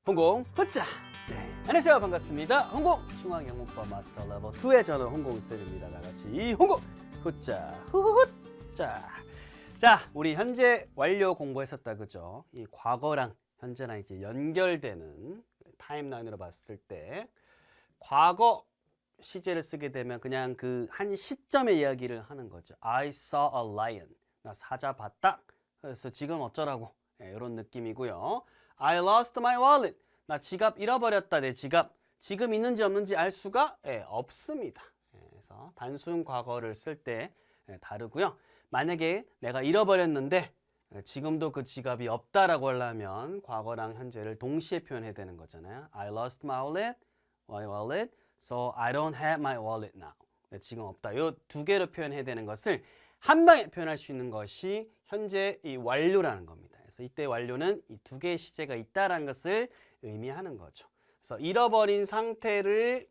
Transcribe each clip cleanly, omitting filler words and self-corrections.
홍공 후짜. 네. 안녕하세요, 반갑습니다. 홍공 중앙영문법 마스터 레벨 2의 저는 홍공쌤입니다. 다같이 홍공 후짜 후짜. 자, 우리 현재 완료 공부했었다, 그죠? 이 과거랑 현재랑 이제 연결되는 타임라인으로 봤을 때 과거 시제를 쓰게 되면 그냥 그 한 시점의 이야기를 하는 거죠. I saw a lion. 나 사자 봤다. 그래서 지금 어쩌라고. 네, 이런 느낌이고요. I lost my wallet. 나 지갑 잃어버렸다. 내 지갑. 지금 있는지 없는지 알 수가 없습니다. 그래서 단순 과거를 쓸 때 다르고요. 만약에 내가 잃어버렸는데 지금도 그 지갑이 없다라고 하려면 과거랑 현재를 동시에 표현해야 되는 거잖아요. I lost my wallet. So I don't have my wallet now. 지금 없다. 이 두 개로 표현해야 되는 것을 한 방에 표현할 수 있는 것이 현재 이 완료라는 겁니다. 그래서 이때 완료는 이 두 개의 시제가 있다라는 것을 의미하는 거죠. 그래서 잃어버린 상태를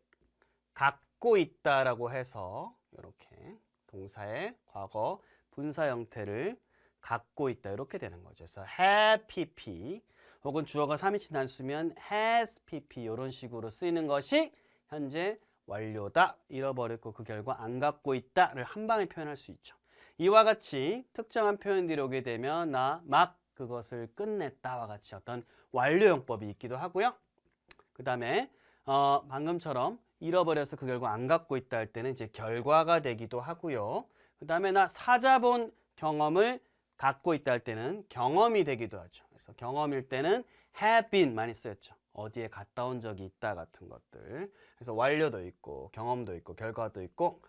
갖고 있다라고 해서 이렇게 동사의 과거 분사 형태를 갖고 있다 이렇게 되는 거죠. 그래서 have pp 혹은 주어가 3인칭 단수면 has pp 이런 식으로 쓰이는 것이 현재 완료다. 잃어버렸고 그 결과 안 갖고 있다를 한 방에 표현할 수 있죠. 이와 같이 특정한 표현들이 오게 되면 나 막 그것을 끝냈다와 같이 어떤 완료용법이 있기도 하고요. 그 다음에 방금처럼 잃어버려서 그 결과 안 갖고 있다 할 때는 이제 결과가 되기도 하고요. 그 다음에 나 사자 본 경험을 갖고 있다 할 때는 경험이 되기도 하죠. 그래서 경험일 때는 have been 많이 쓰였죠. 어디에 갔다 온 적이 있다 같은 것들. 그래서 완료도 있고 경험도 있고 결과도 있고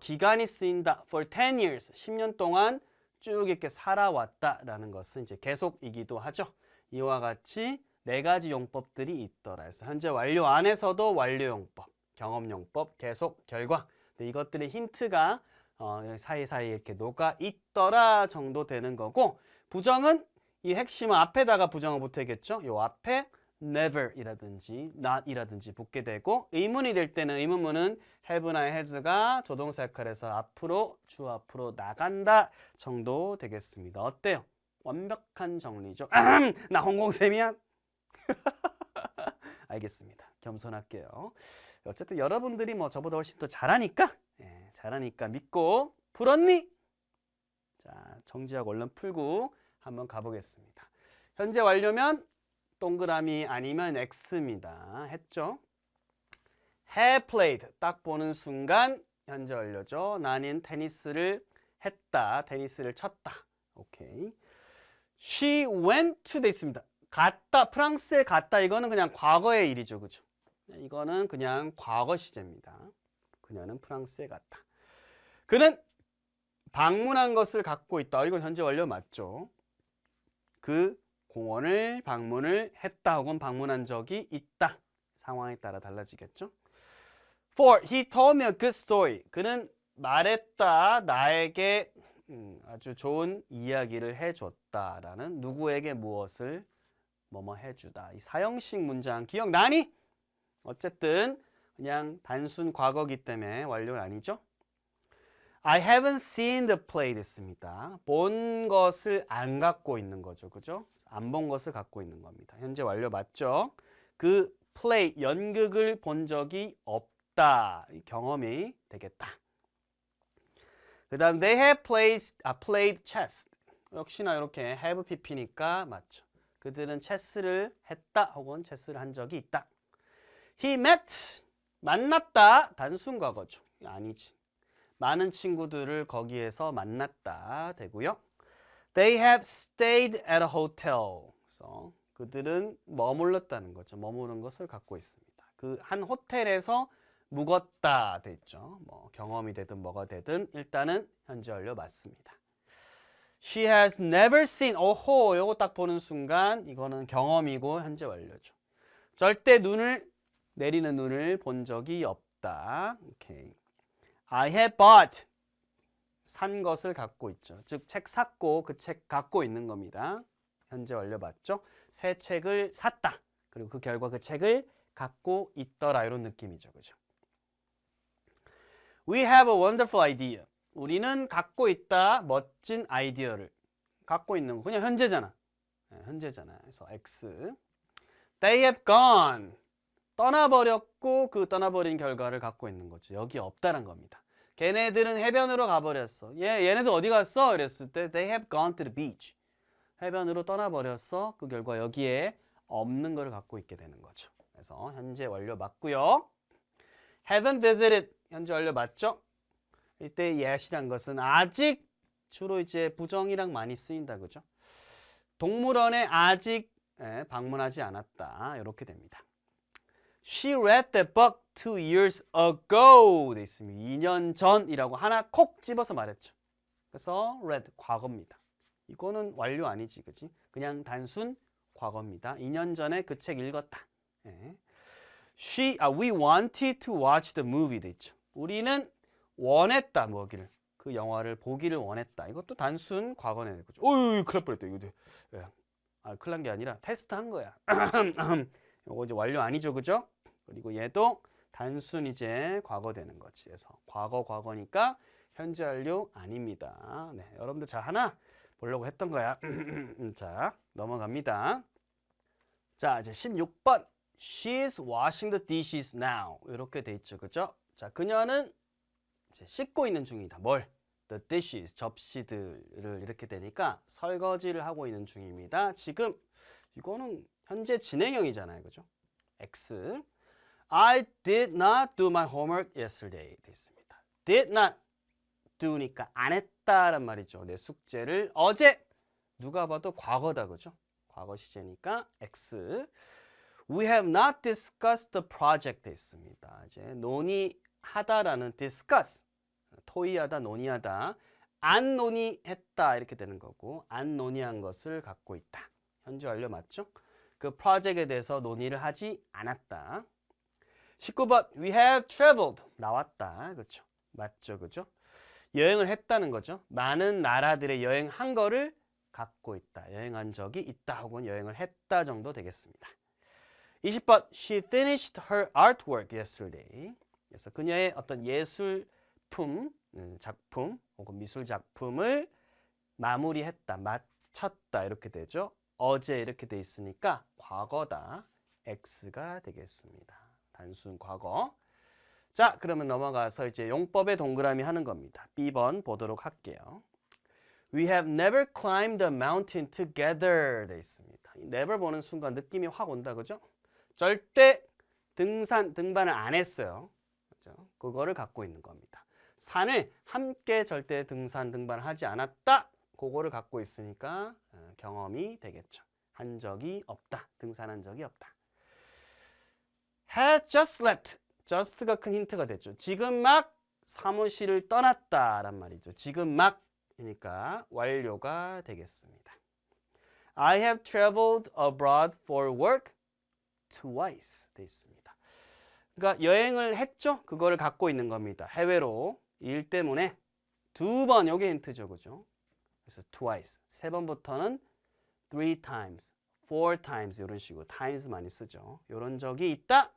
기간이 쓰인다. For 10 years, 10년 동안 쭉 이렇게 살아왔다라는 것은 이제 계속이기도 하죠. 이와 같이 네 가지 용법들이 있더라. 그래서 현재 완료 안에서도 완료용법, 경험용법, 계속, 결과. 이것들의 힌트가 사이사이 이렇게 녹아 있더라 정도 되는 거고, 부정은 이 핵심은 앞에다가 부정을 붙여야겠죠. 요 앞에 never이라든지 not이라든지 붙게 되고, 의문이 될 때는 의문문은 have나 has가 조동사 역할에서 앞으로 주 앞으로 나간다 정도 되겠습니다. 어때요? 완벽한 정리죠. 나 홍공쌤이야. 알겠습니다. 겸손할게요. 어쨌든 여러분들이 뭐 저보다 훨씬 더 잘하니까 잘하니까 믿고 풀었니? 자, 정지하고 얼른 풀고 한번 가보겠습니다. 현재 완료면 동그라미 아니면 X입니다. 했죠? have played 딱 보는 순간 현재 완료죠. 나는 테니스를 했다. 테니스를 쳤다. 오케이. She went to 돼 있습니다. 갔다. 프랑스에 갔다. 이거는 그냥 과거의 일이죠. 그죠? 이거는 그냥 과거 시제입니다. 그녀는 프랑스에 갔다. 그는 방문한 것을 갖고 있다. 이건 현재 완료 맞죠? 그 공원을 방문을 했다 혹은 방문한 적이 있다. 상황에 따라 달라지겠죠. 4. He told me a good story. 그는 말했다. 나에게 아주 좋은 이야기를 해줬다라는 누구에게 무엇을 뭐뭐 해주다. 이 사형식 문장 기억나니? 어쨌든 그냥 단순 과거기 때문에 완료는 아니죠. I haven't seen the play 됐습니다. 본 것을 안 갖고 있는 거죠. 그죠? 안 본 것을 갖고 있는 겁니다. 현재 완료 맞죠? 그 play, 연극을 본 적이 없다. 경험이 되겠다. 그 다음 they have played chess. 역시나 이렇게 have pp니까 맞죠. 그들은 체스를 했다 혹은 체스를 한 적이 있다. He met, 만났다. 단순 과거죠. 아니지. 많은 친구들을 거기에서 만났다 되고요. They have stayed at a hotel. 그래서 그들은 머물렀다는 거죠. 머무른 것을 갖고 있습니다. 그 한 호텔에서 묵었다 됐죠. 뭐 경험이 되든 뭐가 되든 일단은 현재 완료 맞습니다. She has never seen. 오호, 요거 딱 보는 순간 이거는 경험이고 현재 완료죠. 절대 내리는 눈을 본 적이 없다. 오케이. I have bought. 산 것을 갖고 있죠. 즉 책 샀고 그 책 갖고 있는 겁니다. 현재 완료 맞죠? 새 책을 샀다. 그리고 그 결과 그 책을 갖고 있더라. 이런 느낌이죠. 그죠? We have a wonderful idea. 우리는 갖고 있다. 멋진 아이디어를 갖고 있는 거. 그냥 현재잖아. 현재잖아. 그래서 X. They have gone. 떠나버렸고 그 떠나버린 결과를 갖고 있는 거죠. 여기 없다는 겁니다. 걔네들은 해변으로 가버렸어. 얘네들 어디 갔어? 이랬을 때 They have gone to the beach. 해변으로 떠나버렸어. 그 결과 여기에 없는 걸 갖고 있게 되는 거죠. 그래서 현재 완료 맞고요. Haven't visited. 현재 완료 맞죠? 이때 yet이란 것은 아직 주로 이제 부정이랑 많이 쓰인다. 그죠? 동물원에 아직 방문하지 않았다. 이렇게 됩니다. She read the book 2 years ago 돼 있습니다. 2년 전이라고 하나 콕 집어서 말했죠. 그래서 read 과거입니다. 이거는 완료 아니지, 그지? 그냥 단순 과거입니다. 2년 전에 그 책 읽었다. We wanted to watch the movie 돼 있죠. 우리는 원했다 뭐기를 그 영화를 보기를 원했다. 이것도 단순 과거네. 그죠? 어이, 큰일 날 뻔했다. 이거 큰일 난 게 아니라 테스트 한 거야. 이거 이제 완료 아니죠, 그죠? 그리고 얘도 단순 이제 과거 되는 거지. 그래서 과거니까 현재 완료 아닙니다. 네, 여러분들 자 하나 보려고 했던 거야. 자, 넘어갑니다. 자, 이제 16번. She's washing the dishes now. 이렇게 돼 있죠, 그죠? 자, 그녀는 이제 씻고 있는 중이다. 뭘? The dishes, 접시들을 이렇게 되니까 설거지를 하고 있는 중입니다. 지금 이거는 현재 진행형이잖아요, 그죠? X. I did not do my homework yesterday. 돼 있습니다. Did not do니까 안 했다란 말이죠. 내 숙제를 어제 누가 봐도 과거다, 그죠? 과거 시제니까 X. We have not discussed the project 돼 있습니다. 이제 논의하다라는 discuss, 토의하다, 논의하다, 안 논의했다 이렇게 되는 거고 안 논의한 것을 갖고 있다. 현재 완료 맞죠? 그 프로젝트에 대해서 논의를 하지 않았다. 19번 We have traveled 나왔다. 그렇죠? 맞죠? 그죠? 여행을 했다는 거죠. 많은 나라들의 여행한 거를 갖고 있다. 여행한 적이 있다 혹은 여행을 했다 정도 되겠습니다. 20번 She finished her artwork yesterday. 그래서 그녀의 어떤 예술품, 작품 혹은 미술 작품을 마무리했다, 마쳤다 이렇게 되죠. 어제 이렇게 돼 있으니까 과거다. X가 되겠습니다. 단순 과거. 자, 그러면 넘어가서 이제 용법의 동그라미 하는 겁니다. B번 보도록 할게요. We have never climbed a mountain together 돼 있습니다. never 보는 순간 느낌이 확 온다, 그죠? 절대 등반을 안 했어요. 그죠? 그거를 갖고 있는 겁니다. 산을 함께 절대 등반을 하지 않았다. 그거를 갖고 있으니까 경험이 되겠죠. 한 적이 없다. 등산한 적이 없다. Had just left. just가 큰 힌트가 됐죠. 지금 막 사무실을 떠났다란 말이죠. 지금 막이니까 완료가 되겠습니다. I have traveled abroad for work twice 돼 있습니다. 그러니까 여행을 했죠. 그거를 갖고 있는 겁니다. 해외로 일 때문에 2번 요게 힌트죠, 그죠? 그래서 twice 세 번부터는 3 times, 4 times 이런 식으로 times 많이 쓰죠. 이런 적이 있다.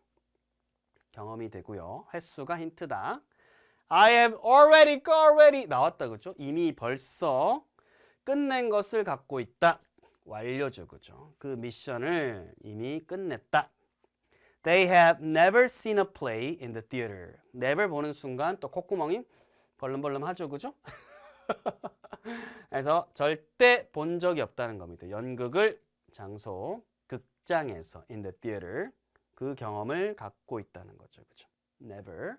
경험이 되고요. 횟수가 힌트다. I have already 나왔다, 그죠? 이미 벌써 끝낸 것을 갖고 있다. 완료죠, 그죠? 그 미션을 이미 끝냈다. They have never seen a play in the theater. never 보는 순간 또 콧구멍이 벌름벌름 하죠, 그죠? 그래서 절대 본 적이 없다는 겁니다. 연극을 장소, 극장에서 in the theater 그 경험을 갖고 있다는 거죠, 그죠? never,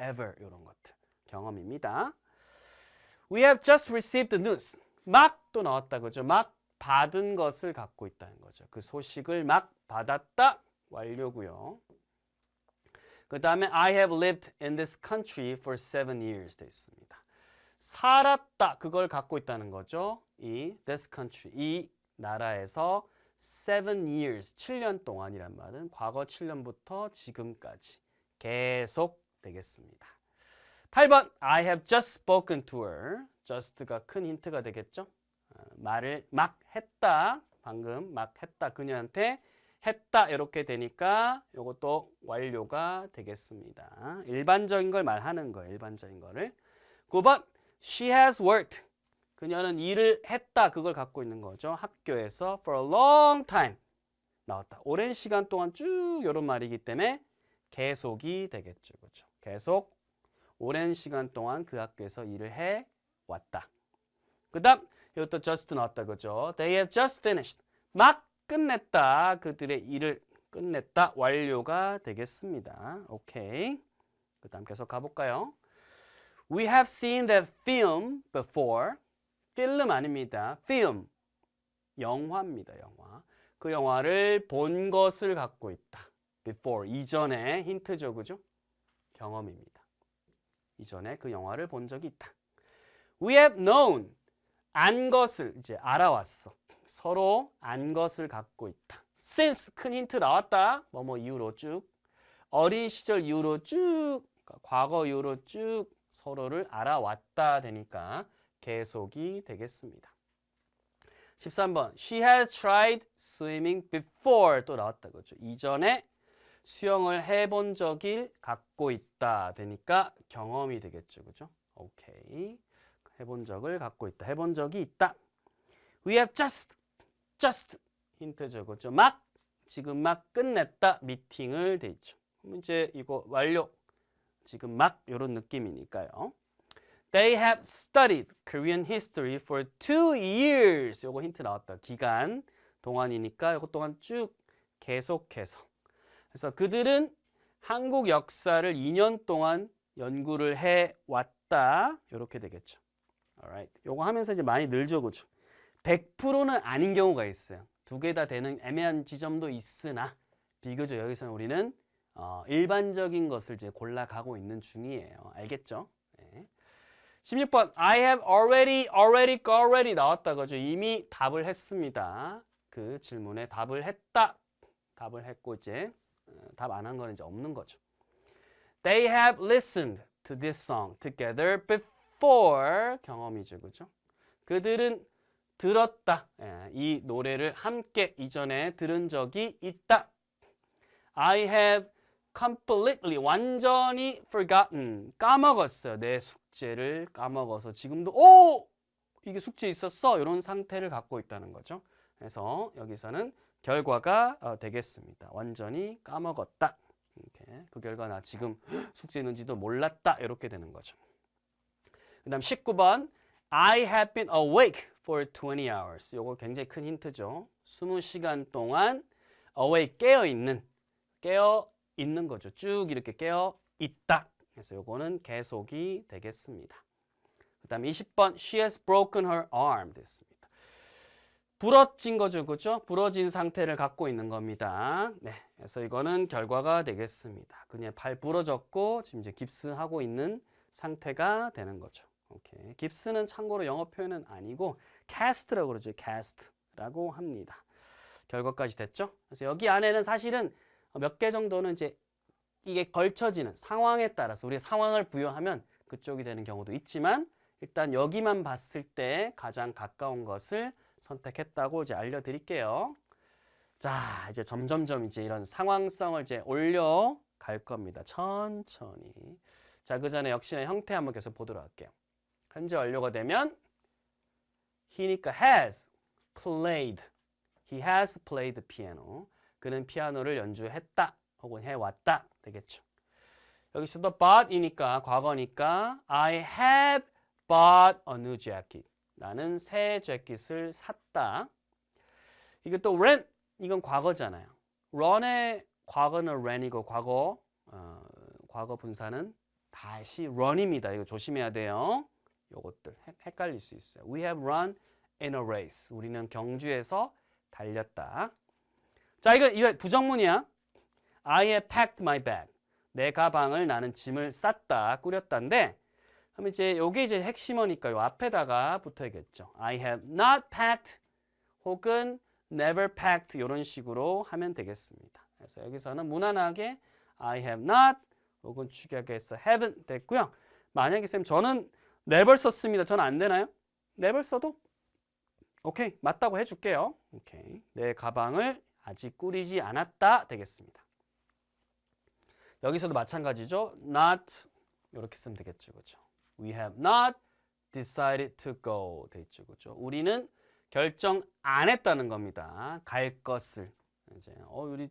ever 이런 것들 경험입니다. We have just received the news. 막 또 나왔다, 그죠? 막 받은 것을 갖고 있다는 거죠. 그 소식을 막 받았다. 완료고요. 그 다음에 I have lived in this country for 7 years 돼 있습니다. 살았다. 그걸 갖고 있다는 거죠. 이 this country, 이 나라에서 7 years, 7년 동안이란 말은 과거 7년부터 지금까지 계속 되겠습니다. 8번 I have just spoken to her. just가 큰 힌트가 되겠죠. 말을 막 했다. 방금 막 했다. 그녀한테 했다. 이렇게 되니까 이것도 완료가 되겠습니다. 일반적인 걸 말하는 거예요. 일반적인 거를. 9번 She has worked. 그녀는 일을 했다. 그걸 갖고 있는 거죠. 학교에서 for a long time. 나왔다. 오랜 시간 동안 쭉 이런 말이기 때문에 계속이 되겠죠. 그렇죠? 계속 오랜 시간 동안 그 학교에서 일을 해 왔다. 그다음 이것도 just 나왔다. 그죠? They have just finished. 막 끝냈다. 그들의 일을 끝냈다. 완료가 되겠습니다. 오케이. 그다음 계속 가볼까요? We have seen that film before. 필름 아닙니다. film. 영화입니다. 영화. 그 영화를 본 것을 갖고 있다. before. 이전에 힌트죠. 그죠? 경험입니다. 이전에 그 영화를 본 적이 있다. We have known. 안 것을 이제 알아왔어. 서로 안 것을 갖고 있다. since 큰 힌트 나왔다. 뭐뭐 이후로 쭉. 어린 시절 이후로 쭉. 과거 이후로 쭉 서로를 알아왔다 되니까 계속이 되겠습니다. 13번. She has tried swimming before. 또 나왔다. 그렇죠. 이전에 수영을 해본 적이 갖고 있다 되니까 경험이 되겠죠. 그죠? 오케이. 해본 적을 갖고 있다. 해본 적이 있다. We have just 힌트죠. 그죠? 막 지금 막 끝냈다. 미팅을 돼 있죠. 그럼 이제 이거 완료. 지금 막 이런 느낌이니까요. They have studied Korean history for 2 years. 요거 힌트 나왔다. 기간 동안이니까 이것 동안 쭉 계속해서. 그래서 그들은 한국 역사를 2년 동안 연구를 해 왔다. 이렇게 되겠죠. Alright. 요거 하면서 이제 많이 늘죠, 그죠? 100%는 아닌 경우가 있어요. 두 개 다 되는 애매한 지점도 있으나 비교적 여기서는 우리는 일반적인 것을 이제 골라가고 있는 중이에요. 알겠죠? 네. 16번 I have already 나왔다 그죠? 이미 답을 했습니다. 그 질문에 답을 했다. 답을 했고 이제 답 안 한 거는 이제 없는 거죠. They have listened to this song together before. 경험이죠. 그죠? 그들은 들었다. 이 노래를 함께 이전에 들은 적이 있다. I have completely 완전히 forgotten. 까먹었어요. 내 숙제를 까먹어서 지금도 이게 숙제 있었어. 이런 상태를 갖고 있다는 거죠. 그래서 여기서는 결과가 되겠습니다. 완전히 까먹었다. 이렇게. 그 결과 나 지금 숙제 있는지도 몰랐다. 이렇게 되는 거죠. 그 다음 19번 I have been awake for 20 hours. 이거 굉장히 큰 힌트죠. 20시간 동안 awake 깨어 있는 거죠. 쭉 이렇게 깨어 있다. 그래서 요거는 계속이 되겠습니다. 그 다음 20번 She has broken her arm 됐습니다. 부러진 거죠. 그죠? 부러진 상태를 갖고 있는 겁니다. 네. 그래서 이거는 결과가 되겠습니다. 그냥 발 부러졌고 지금 이제 깁스하고 있는 상태가 되는 거죠. 오케이. 깁스는 참고로 영어 표현은 아니고 cast라고 그러죠. cast라고 합니다. 결과까지 됐죠? 그래서 여기 안에는 사실은 몇 개 정도는 이제 이게 걸쳐지는 상황에 따라서 우리 상황을 부여하면 그쪽이 되는 경우도 있지만 일단 여기만 봤을 때 가장 가까운 것을 선택했다고 이제 알려드릴게요. 자, 이제 점점점 이제 이런 상황성을 이제 올려갈 겁니다. 천천히. 자, 그 전에 역시나 형태 한번 계속 보도록 할게요. 현재 완료가 되면 he니까 has played. He has played piano. 그는 피아노를 연주했다 혹은 해왔다 되겠죠. 여기서도 bought이니까 과거니까 I have bought a new jacket. 나는 새 재킷을 샀다. 이것도 ran 이건 과거잖아요. run의 과거는 ran이고 과거 분사는 다시 run입니다. 이거 조심해야 돼요. 요것들 헷갈릴 수 있어요. We have run in a race. 우리는 경주에서 달렸다. 자, 이거 부정문이야. I have packed my bag. 내 가방을 나는 짐을 쌌다, 꾸렸다인데 그럼 이제 요게 이제 핵심어니까 요 앞에다가 붙어야겠죠. I have not packed 혹은 never packed 이런 식으로 하면 되겠습니다. 그래서 여기서는 무난하게 I have not 혹은 축약해서 haven't 됐고요. 만약에 쌤 저는 never 썼습니다. 저는 안 되나요? never 써도 오케이 맞다고 해줄게요. 오케이 내 가방을 아직 꾸리지 않았다 되겠습니다. 여기서도 마찬가지죠. not 이렇게 쓰면 되겠죠. 그렇죠? We have not decided to go 돼 있죠. 그렇죠? 우리는 결정 안 했다는 겁니다. 갈 것을 이제 우리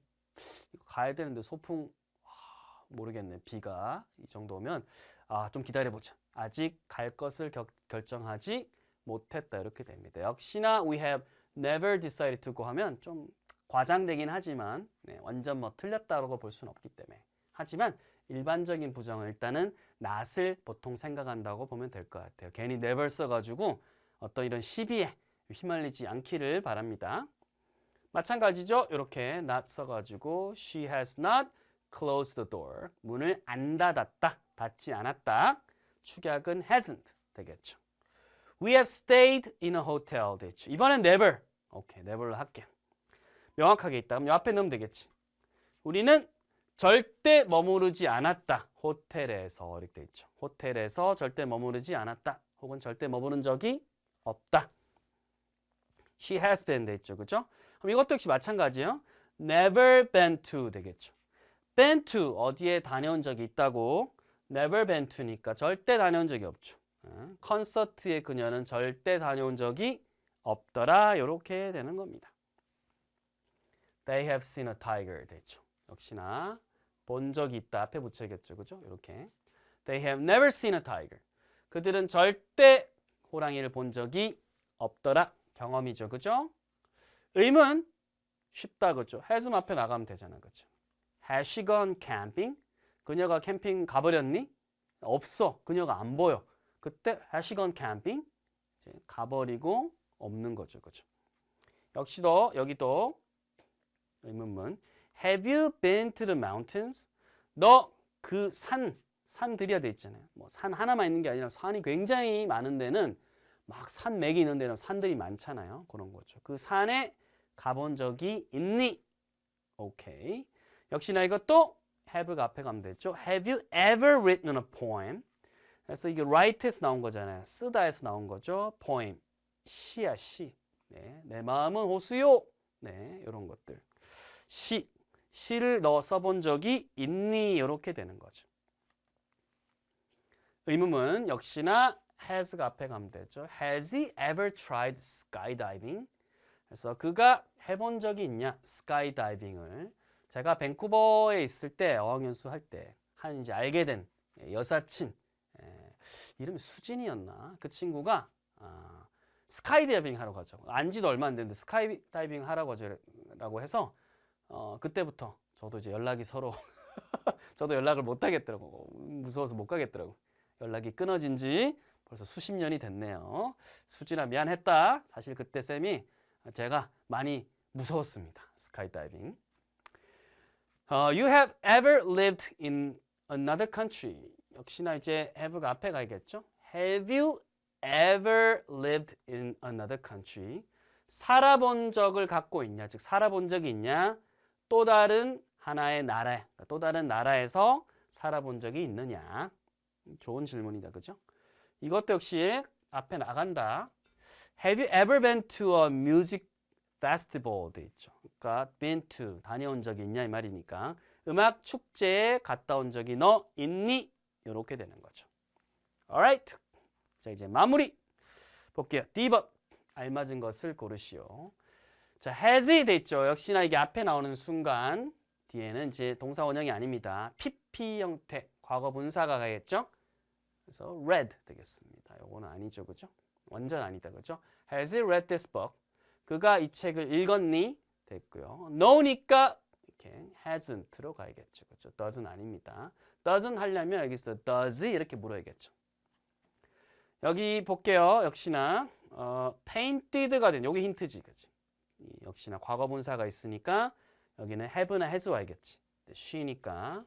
가야 되는데 소풍 모르겠네. 비가 이 정도면 좀 기다려보자. 아직 갈 것을 결정하지 못했다. 이렇게 됩니다. 역시나 we have never decided to go 하면 좀 과장되긴 하지만 완전 뭐 틀렸다고 볼 수는 없기 때문에. 하지만 일반적인 부정은 일단은 not을 보통 생각한다고 보면 될 것 같아요. 괜히 never 써가지고 어떤 이런 시비에 휘말리지 않기를 바랍니다. 마찬가지죠. 이렇게 not 써가지고 she has not closed the door. 문을 안 닫았다. 닫지 않았다. 축약은 hasn't 되겠죠. We have stayed in a hotel 되죠. 이번엔 never. 오케이, never로 할게요. 명확하게 있다. 그럼 요 앞에 넣으면 되겠지. 우리는 절대 머무르지 않았다. 호텔에서 이렇게 돼 있죠. 호텔에서 절대 머무르지 않았다. 혹은 절대 머무른 적이 없다. She has been 돼 있죠. 그죠? 그럼 이것도 역시 마찬가지예요. Never been to 되겠죠. been to 어디에 다녀온 적이 있다고. Never been to니까 절대 다녀온 적이 없죠. 콘서트에 그녀는 절대 다녀온 적이 없더라. 이렇게 되는 겁니다. They have seen a tiger 됐죠. 역시나 본 적이 있다. 앞에 붙여야겠죠. 그죠? 이렇게. They have never seen a tiger. 그들은 절대 호랑이를 본 적이 없더라. 경험이죠. 그죠? 의문 쉽다. 그죠? hasm 앞에 나가면 되잖아. 그죠? Has she gone camping? 그녀가 캠핑 가버렸니? 없어. 그녀가 안 보여. 그때 has she gone camping? 이제 가버리고 없는 거죠. 그죠? 역시도 여기도 의문문. Have you been to the mountains? 너 그 산들이야 돼 있잖아요. 뭐 산 하나만 있는 게 아니라 산이 굉장히 많은 데는 막 산맥이 있는 데는 산들이 많잖아요. 그런 거죠. 그 산에 가본 적이 있니? 오케이. 역시나 이것도 have가 앞에 가면 되죠. Have you ever written a poem? 그래서 이게 write에서 나온 거잖아요. 쓰다에서 나온 거죠. poem. 시야 시. 네, 내 마음은 호수요. 네, 이런 것들. 시를 너 써본 적이 있니? 이렇게 되는 거죠. 의문문 역시나 has가 앞에 가면 되죠. Has he ever tried skydiving? 그래서 그가 해본 적이 있냐? 스카이다이빙을. 제가 밴쿠버에 있을 때 어학연수 할 때 한 이제 알게 된 여사친 이름이 수진이었나? 그 친구가 스카이다이빙 하러 가죠. 안지도 얼마 안 됐는데 스카이다이빙 하라고 해서 그때부터 저도 이제 연락이 서로 저도 연락을 못 하겠더라고. 무서워서 못 가겠더라고. 연락이 끊어진 지 벌써 수십 년이 됐네요. 수진아 미안했다. 사실 그때 쌤이 제가 많이 무서웠습니다. 스카이다이빙. You have ever lived in another country. 역시나 이제 have가 앞에 가야겠죠. Have you ever lived in another country? 살아본 적을 갖고 있냐? 즉 살아본 적이 있냐? 또 다른 하나의 나라, 또 다른 나라에서 살아본 적이 있느냐? 좋은 질문이다, 그죠? 이것도 역시 앞에 나간다. Have you ever been to a music festival? 돼 있죠. 그러니까 been to, 다녀온 적이 있냐 이 말이니까 음악 축제에 갔다 온 적이 너 있니? 이렇게 되는 거죠. Alright. 자, 이제 마무리 볼게요. D번. 알맞은 것을 고르시오. 자, has이 돼 있죠. 역시나 이게 앞에 나오는 순간 뒤에는 이제 동사 원형이 아닙니다. PP 형태, 과거 분사가 가겠죠. 그래서 read 되겠습니다. 요거는 아니죠, 그죠? 완전 아니다, 그죠? Has he read this book? 그가 이 책을 읽었니? 됐고요. No니까 이렇게 hasn't로 가야겠죠, 그죠? Doesn't 아닙니다. Doesn't 하려면 여기서 does 이렇게 물어야겠죠. 여기 볼게요. 역시나 painted가 된 여기 힌트지, 그지? 역시나 과거 분사가 있으니까 여기는 have나 has 와야겠지. she니까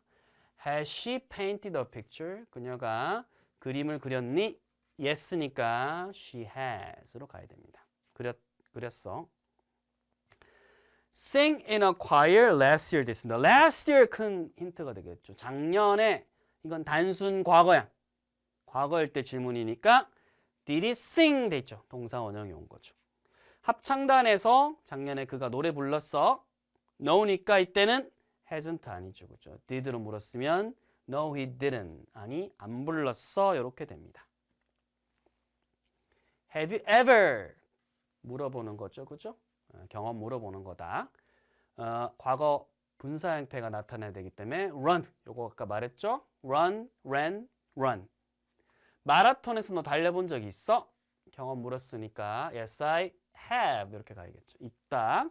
has she painted a picture? 그녀가 그림을 그렸니? yes니까 she has로 가야 됩니다. 그렸어. Sing in a choir last year 됐습니다. last year 큰 힌트가 되겠죠. 작년에 이건 단순 과거야. 과거일 때 질문이니까 did he sing 돼 있죠. 동사 원형이 온 거죠. 합창단에서 작년에 그가 노래 불렀어. no니까 이때는 hasn't 아니죠. 그죠? did로 물었으면 no he didn't. 아니 안 불렀어. 이렇게 됩니다. Have you ever 물어보는 거죠. 그죠? 경험 물어보는 거다. 과거 분사 형태가 나타나야 되기 때문에 run. 요거 아까 말했죠? run, ran, run. 마라톤에서 너 달려본 적이 있어? 경험 물었으니까 yes, I have 이렇게 가야겠죠. 있다.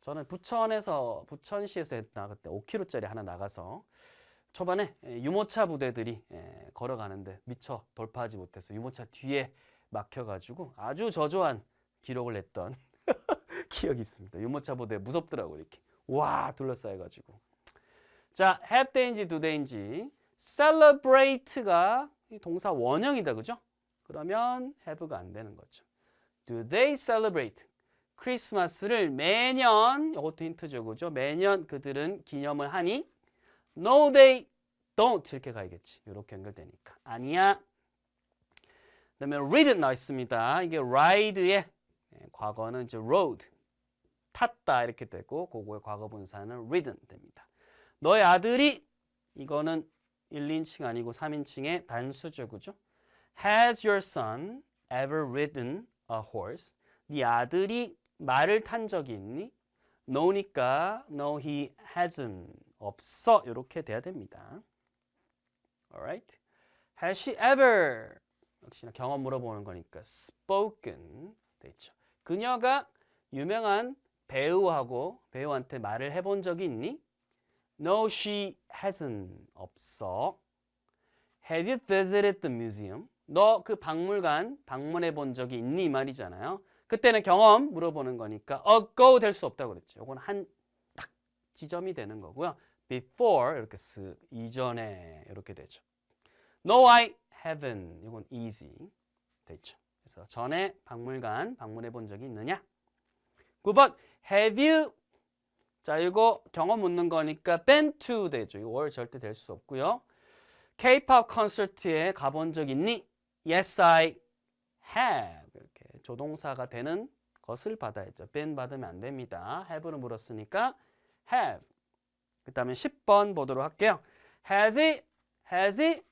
저는 부천시에서 했다. 그때 5km짜리 하나 나가서 초반에 유모차 부대들이 걸어가는데 미처 돌파하지 못해서 유모차 뒤에 막혀가지고 아주 저조한 기록을 냈던 기억이 있습니다. 유모차 부대 무섭더라고요. 이렇게 와 둘러싸여가지고. 자, have day인지 do day인지 celebrate가 동사 원형이다. 그죠? 그러면 have가 안 되는 거죠. Do they celebrate? 크리스마스를 매년, 이것도 힌트죠. 그죠? 매년 그들은 기념을 하니? No, they don't. 이렇게 가야겠지. 이렇게 연결되니까. 아니야. 그 다음에 read 나와 있습니다. 이게 ride의 과거는 이제 rode. 탔다. 이렇게 되고, 그거의 과거 분사는 ridden 됩니다. 너의 아들이, 이거는 1인칭 아니고 3인칭의 단수죠. 그죠? Has your son ever ridden a horse? 네 아들이 말을 탄 적이 있니? No니까 no he hasn't. 없어. 이렇게 돼야 됩니다. Alright. Has she ever? 역시나 경험 물어보는 거니까 spoken 되죠. 그녀가 유명한 배우한테 말을 해본 적이 있니? No, she hasn't. 없어. Have you visited the museum? 너 그 박물관 방문해 본 적이 있니? 이 말이잖아요. 그때는 경험 물어보는 거니까 go 될 수 없다고 그랬죠. 이건 한 딱 지점이 되는 거고요. Before 이렇게 이전에 이렇게 되죠. No, I haven't. 이건 easy 되죠. 그래서 전에 박물관 방문해 본 적이 있느냐? 9번 have you 자 이거 경험 묻는 거니까 been to 되죠. 이거 월 절대 될 수 없고요. K-pop 콘서트에 가본 적 있니? Yes, I have. 이렇게 조동사가 되는 것을 받아야죠. been 받으면 안 됩니다. have를 물었으니까 have. 그 다음에 10번 보도록 할게요. Has he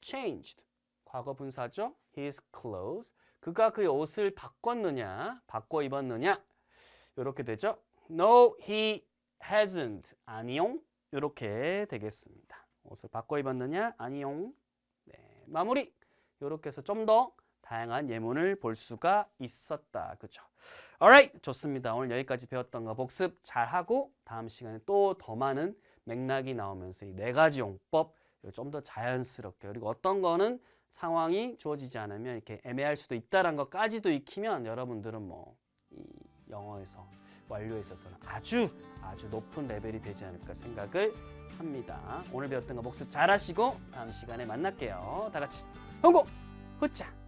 changed? 과거 분사죠. His clothes. 그가 그의 옷을 바꿨느냐? 바꿔 입었느냐? 이렇게 되죠. No, he hasn't. 아니용. 이렇게 되겠습니다. 옷을 바꿔 입었느냐? 아니용. 네, 마무리. 이렇게 해서 좀 더 다양한 예문을 볼 수가 있었다. 그죠? Alright, 좋습니다. 오늘 여기까지 배웠던 거 복습 잘하고 다음 시간에 또 더 많은 맥락이 나오면서 이 4가지 용법 좀 더 자연스럽게 그리고 어떤 거는 상황이 주어지지 않으면 이렇게 애매할 수도 있다는 것까지도 익히면 여러분들은 뭐 이 영어에서 완료에 있어서는 아주 높은 레벨이 되지 않을까 생각을 합니다. 오늘 배웠던 거 복습 잘하시고 다음 시간에 만날게요. 다 같이 홍고 후짜!